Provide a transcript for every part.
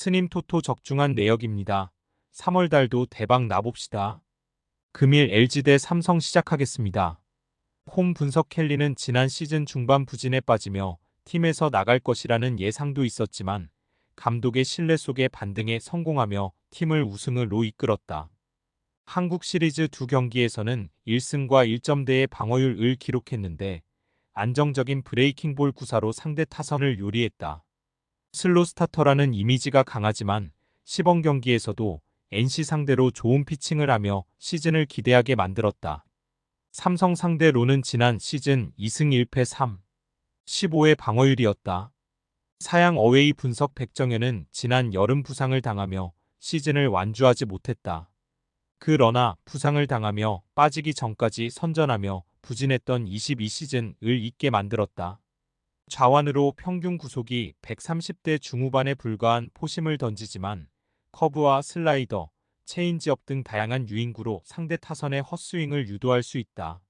스님 토토 적중한 내역입니다. 3월 달도 대박 나봅시다. 금일 LG 대 삼성 시작하겠습니다. 홈 분석 켈리는 지난 시즌 중반 부진에 빠지며 팀에서 나갈 것이라는 예상도 있었지만 감독의 신뢰 속에 반등에 성공하며 팀을 우승으로 이끌었다. 한국 시리즈 두 경기에서는 1승과 1점대의 방어율을 기록했는데 안정적인 브레이킹 볼 구사로 상대 타선을 요리했다. 슬로 스타터라는 이미지가 강하지만 시범 경기에서도 NC 상대로 좋은 피칭을 하며 시즌을 기대하게 만들었다. 삼성 상대로는 지난 시즌 2승 1패 3, 15의 방어율이었다. 사양 어웨이 분석 백정현은 지난 여름 부상을 당하며 시즌을 완주하지 못했다. 그러나 부상을 당하며 빠지기 전까지 선전하며 부진했던 22시즌을 잊게 만들었다. 좌완으로 평균 구속이 130대 중후반에 불과한 포심을 던지지만 커브와 슬라이더, 체인지업 등 다양한 유인구로 상대 타선의 헛스윙을 유도할 수 있다.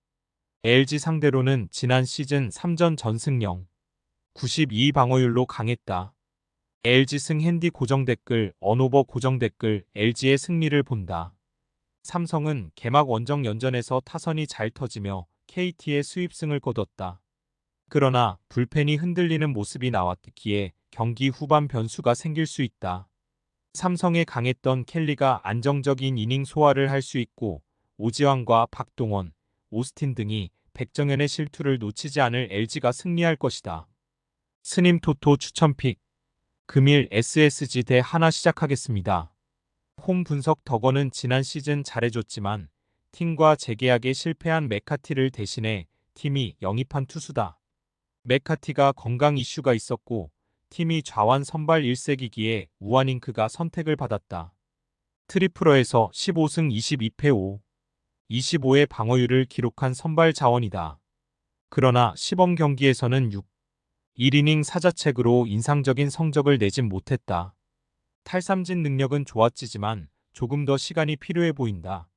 LG 상대로는 지난 시즌 3전 전승 0, 92 방어율로 강했다. LG 승 핸디 고정 댓글, 언오버 고정 댓글, LG의 승리를 본다. 삼성은 개막 원정 연전에서 타선이 잘 터지며 KT의 수입승을 거뒀다. 그러나 불펜이 흔들리는 모습이 나왔기에 경기 후반 변수가 생길 수 있다. 삼성에 강했던 켈리가 안정적인 이닝 소화를 할 수 있고 오지환과 박동원, 오스틴 등이 백정현의 실투를 놓치지 않을 LG가 승리할 것이다. 스님 토토 추천픽 금일 SSG 대 하나 시작하겠습니다. 홈 분석 덕원은 지난 시즌 잘해줬지만 팀과 재계약에 실패한 맥카티를 대신해 팀이 영입한 투수다. 맥카티가 건강 이슈가 있었고 팀이 좌완 선발 1세기기에 우아닝크가 선택을 받았다. 트리플러에서 15승 22패 5, 25의 방어율을 기록한 선발 자원이다. 그러나 시범 경기에서는 6, 1이닝 사자책으로 인상적인 성적을 내진 못했다. 탈삼진 능력은 좋았지만 조금 더 시간이 필요해 보인다.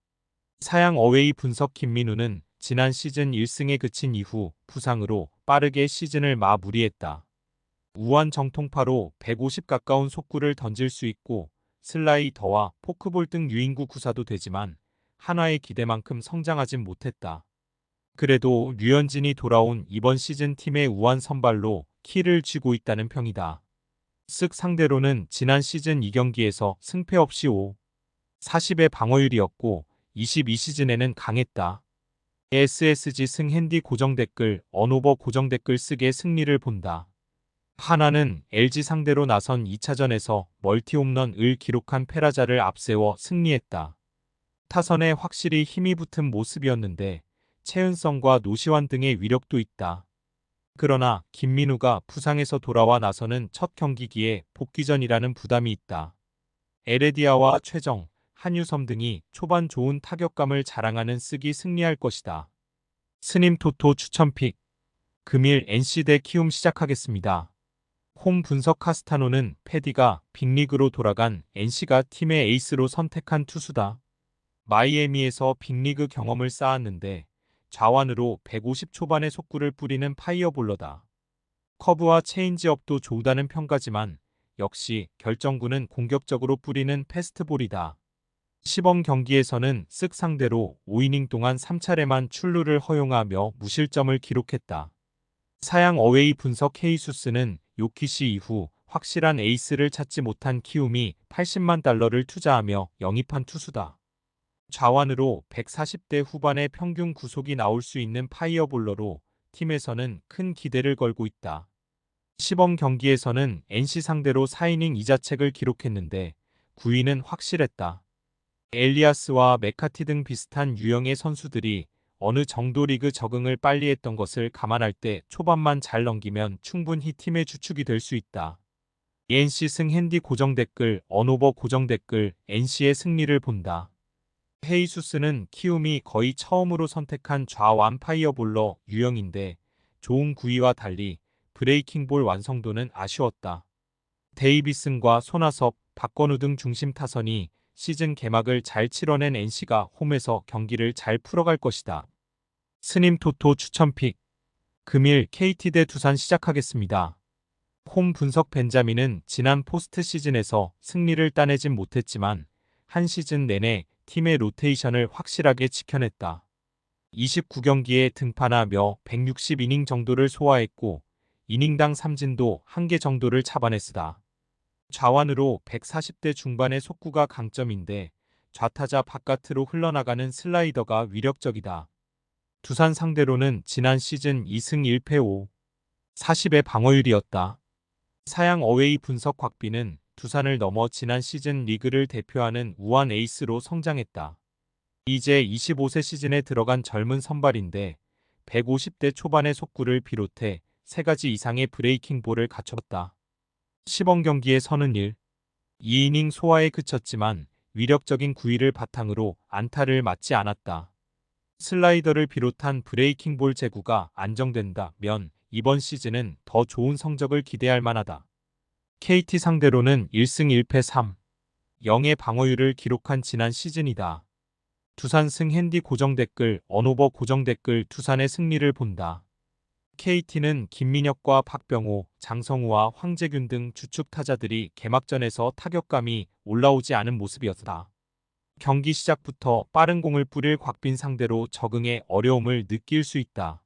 사양 어웨이 분석 김민우는 지난 시즌 1승에 그친 이후 부상으로 빠르게 시즌을 마무리했다. 우완 정통파로 150 가까운 속구를 던질 수 있고 슬라이더와 포크볼 등 유인구 구사도 되지만 한화의 기대만큼 성장하진 못했다. 그래도 류현진이 돌아온 이번 시즌 팀의 우완 선발로 키를 쥐고 있다는 평이다. 쓱 상대로는 지난 시즌 2경기에서 승패 없이 5, 40의 방어율이었고 22시즌에는 강했다. SSG 승 핸디 고정 댓글, 언오버 고정 댓글 쓰게 승리를 본다. 하나는 LG 상대로 나선 2차전에서 멀티 홈런을 기록한 페라자를 앞세워 승리했다. 타선에 확실히 힘이 붙은 모습이었는데 최은성과 노시환 등의 위력도 있다. 그러나 김민우가 부상에서 돌아와 나서는 첫 경기기에 복귀전이라는 부담이 있다. 에레디아와 최정, 한유섬 등이 초반 좋은 타격감을 자랑하는 쓱이 승리할 것이다. 스님 토토 추천픽 금일 NC 대 키움 시작하겠습니다. 홈 분석 카스타노는 패디가 빅리그로 돌아간 NC가 팀의 에이스로 선택한 투수다. 마이애미에서 빅리그 경험을 쌓았는데 좌완으로 150 초반의 속구를 뿌리는 파이어볼러다. 커브와 체인지업도 좋다는 평가지만 역시 결정구는 공격적으로 뿌리는 패스트볼이다. 시범 경기에서는 쓱 상대로 5이닝 동안 3차례만 출루를 허용하며 무실점을 기록했다. 사양 어웨이 분석 헤이수스는 요키시 이후 확실한 에이스를 찾지 못한 키움이 80만 달러를 투자하며 영입한 투수다. 좌완으로 140대 후반의 평균 구속이 나올 수 있는 파이어볼러로 팀에서는 큰 기대를 걸고 있다. 시범 경기에서는 NC 상대로 4이닝 2자책을 기록했는데 9위는 확실했다. 엘리아스와 메카티 등 비슷한 유형의 선수들이 어느 정도 리그 적응을 빨리 했던 것을 감안할 때 초반만 잘 넘기면 충분히 팀의 주축이 될 수 있다. NC 승 핸디 고정 댓글, 언오버 고정 댓글, NC의 승리를 본다. 헤이수스는 키움이 거의 처음으로 선택한 좌완 파이어볼러 유형인데 좋은 구위와 달리 브레이킹볼 완성도는 아쉬웠다. 데이비슨과 손아섭, 박건우 등 중심 타선이 시즌 개막을 잘 치러낸 NC가 홈에서 경기를 잘 풀어갈 것이다. 스님 토토 추천픽 금일 KT 대 두산 시작하겠습니다. 홈 분석 벤자민은 지난 포스트 시즌에서 승리를 따내진 못했지만 한 시즌 내내 팀의 로테이션을 확실하게 지켜냈다. 29경기에 등판하며 160이닝 정도를 소화했고 이닝당 삼진도 1개 정도를 잡아냈으다. 좌완으로 140대 중반의 속구가 강점인데 좌타자 바깥으로 흘러나가는 슬라이더가 위력적이다. 두산 상대로는 지난 시즌 2승 1패 5, 40의 방어율이었다. 사양 어웨이 분석 곽비는 두산을 넘어 지난 시즌 리그를 대표하는 우완 에이스로 성장했다. 이제 25세 시즌에 들어간 젊은 선발인데 150대 초반의 속구를 비롯해 3가지 이상의 브레이킹 볼을 갖췄다. 시범 경기에서는 1, 2이닝 소화에 그쳤지만 위력적인 구위를 바탕으로 안타를 맞지 않았다. 슬라이더를 비롯한 브레이킹 볼 제구가 안정된다면 이번 시즌은 더 좋은 성적을 기대할 만하다. KT 상대로는 1승 1패 3, 0의 방어율을 기록한 지난 시즌이다. 두산 승 핸디 고정 댓글 언오버 고정 댓글 두산의 승리를 본다. KT는 김민혁과 박병호, 장성우와 황재균 등 주축 타자들이 개막전에서 타격감이 올라오지 않은 모습이었다. 경기 시작부터 빠른 공을 뿌릴 곽빈 상대로 적응에 어려움을 느낄 수 있다.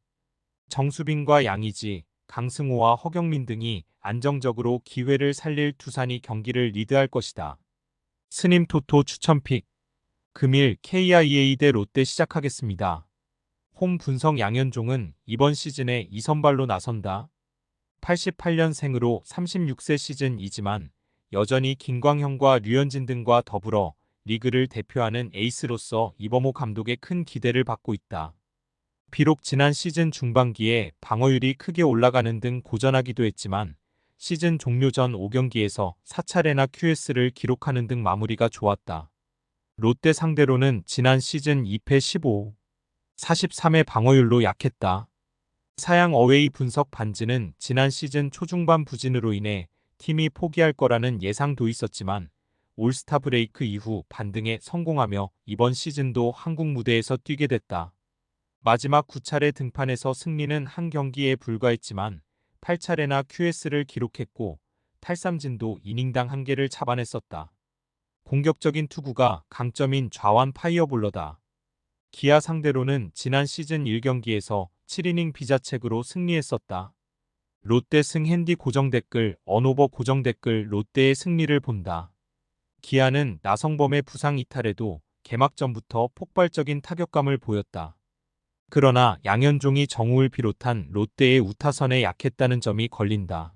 정수빈과 양의지, 강승호와 허경민 등이 안정적으로 기회를 살릴 두산이 경기를 리드할 것이다. 스님 토토 추천픽 금일 KIA 대 롯데 시작하겠습니다. 홈 분석 양현종은 이번 시즌에 2선발로 나선다. 88년생으로 36세 시즌이지만 여전히 김광현과 류현진 등과 더불어 리그를 대표하는 에이스로서 이범호 감독의 큰 기대를 받고 있다. 비록 지난 시즌 중반기에 방어율이 크게 올라가는 등 고전하기도 했지만 시즌 종료 전 5경기에서 4차례나 QS를 기록하는 등 마무리가 좋았다. 롯데 상대로는 지난 시즌 2패 15, 43의 방어율로 약했다. 사양 어웨이 분석 반지는 지난 시즌 초중반 부진으로 인해 팀이 포기할 거라는 예상도 있었지만 올스타 브레이크 이후 반등에 성공하며 이번 시즌도 한국 무대에서 뛰게 됐다. 마지막 9차례 등판에서 승리는 한 경기에 불과했지만 8차례나 QS를 기록했고 탈삼진도 이닝당 1개를 잡아냈었다. 공격적인 투구가 강점인 좌완 파이어볼러다. 기아 상대로는 지난 시즌 1경기에서 7이닝 비자책으로 승리했었다. 롯데 승 핸디 고정 댓글 언오버 고정 댓글 롯데의 승리를 본다. 기아는 나성범의 부상 이탈에도 개막전부터 폭발적인 타격감을 보였다. 그러나 양현종이 정우를 비롯한 롯데의 우타선에 약했다는 점이 걸린다.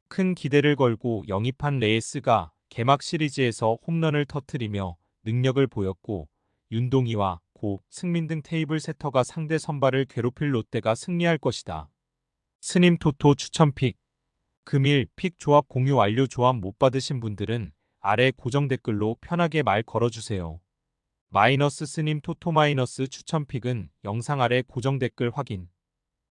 큰 기대를 걸고 영입한 레이스가 개막 시리즈에서 홈런을 터뜨리며 능력을 보였고 윤동희와 고, 승민 등 테이블 세터가 상대 선발을 괴롭힐 롯데가 승리할 것이다. 스님 토토 추천픽 금일 픽 조합 공유 완료. 조합 못 받으신 분들은 아래 고정 댓글로 편하게 말 걸어주세요. 마이너스 스님 토토 마이너스 추천픽은 영상 아래 고정 댓글 확인.